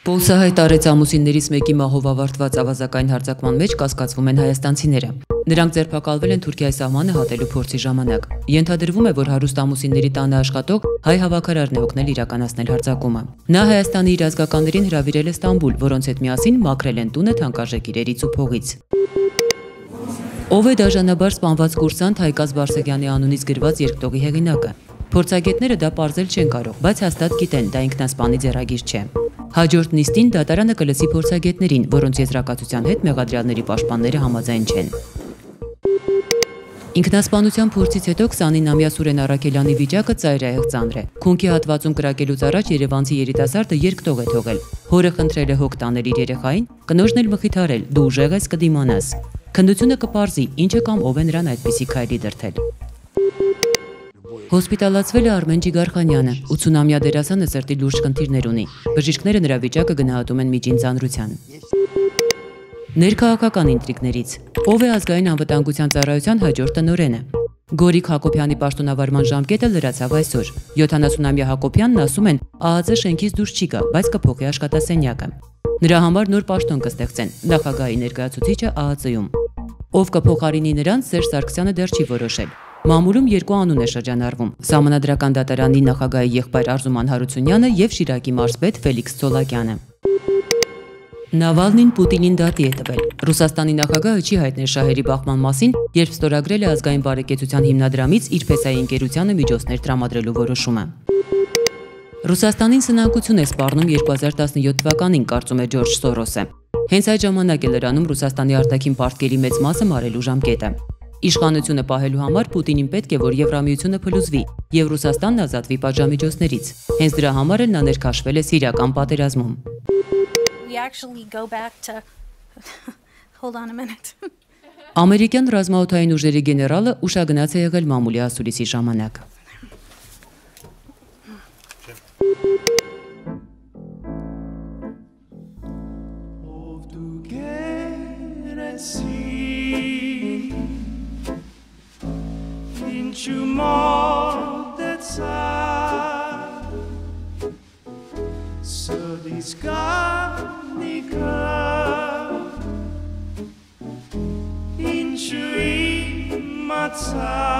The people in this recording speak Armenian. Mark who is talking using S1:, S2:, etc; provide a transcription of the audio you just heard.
S1: Պոլսահայտ արեց ամուսիններից մեկի մահով ավարտված ավազակային հարձակման մեջ կասկածվում են հայաստանցիները։ Նրանք ձերբակալվել են Թուրքիայի սահմանը հատելու փորձի ժամանակ։ Ենթադրվում է, որ հարուստ ամուսինների տանը աշխատող հայ հավաքարարն է օգնել իրականացնել հարձակումը։ Նա Հայաստանի իր ազգականներին հրավիրել է Ստամբուլ, որոնց հետ միասին մաքրել են տունը թանկարժեք իրերից ու փողից։ Ով է դաժանաբար սպանված կուրսանտ Հայկազ Բարսեղյանի անունից գրված երկտողի հեղինակը։ Փորձագետները դա պարզել չեն կարող, բայց հաստատ գիտեն, դա ինքնասպանի ձեռագիր չէ։ Հաջորդ նիստին դատարանը կլսի փորձագետներին, որոնց եզրակացության հետ մեղադրյալների պաշտպանները համաձայն չեն։ Ինքնասպանության փորձից հետո 29-ամյա Սուրեն Առաքելյանի վիճակը ծայրահեղ ծանր է։ Քունքի հատվածում կրակելուց առաջ երևանցի երիտասարդը երկտող է թողել։ Հորը խնդրել է հոգ տանել իր երեխային, կնոջն էլ մխիթարել՝ դու ուժեղ ես, կդիմանաս։ Քննությունը կպարզի, ինչը կամ ով է նրան այդպիսի քայլի դրդել։ Հոսպիտալացվել է Արմեն Ջիգարխանյանը, 80-ամյա դերասանը սրտի լուրջ խնդիրներ ունի։ Բժիշկները նրա վիճակը գնահատում են միջին ծանրության։ Ներքաղաքական ինտրիգներից։ Ով է ազգային անվտանգության ծառայության հաջորդ տնօրենը։ Գորիկ Հակոբյանի պաշտոնավարման ժամկետը լրացավ այսօր։ 70-ամյա Հակոբյանն ասում են, ԱԱԾ շենքից դուրս չի գա, բայց կփոխի աշխատասենյակը։ Նրա համար նոր պաշտոն կստեղծեն, նախագահի ներկայացուցիչը ԱԱԾ-ում։ Ով կփոխարինի նրան, Սերժ Սարգսյանը դեռ չի որոշել։ Մամուլում երկու անուն է շրջանառվում՝ Սահմանադրական դատարանի նախագահի եղբայր Արզուման Հարությունյանը եւ Շիրակի մարզպետ Ֆելիքս Ցոլակյանը։ Նավալնին Պուտինին դատի է տվել։ Ռուսաստանի նախագահը չի հայտնել շահերի բախման մասին, երբ ստորագրել է ազգային բարեկեցության հիմնադրամից իր փեսայի ընկերությանը միջոցներ տրամադրելու որոշումը։ Ռուսաստանին սնանկություն է սպառնում 2017 թվականին, կարծում է Ջորջ Սորոսը։ Հենց այդ ժամանակ է լրանում Ռուսաստանի արտաքին պարտքերի մեծ մասը մարելու ժամկետը։ Իշխանությունը պահելու համար Պուտինին պետք է, որ Եվրամիությունը փլուզվի եւ Ռուսաստանն ազատվի պատժամիջոցներից։ Հենց դրա համար էլ նա ներքաշվել է Սիրիական պատերազմում։ Ամերիկյան ռազմաօդային ուժերի գեներալը ուշագնաց է եղել մամուլի ասուլիսի ժամանակ։
S2: Into my time.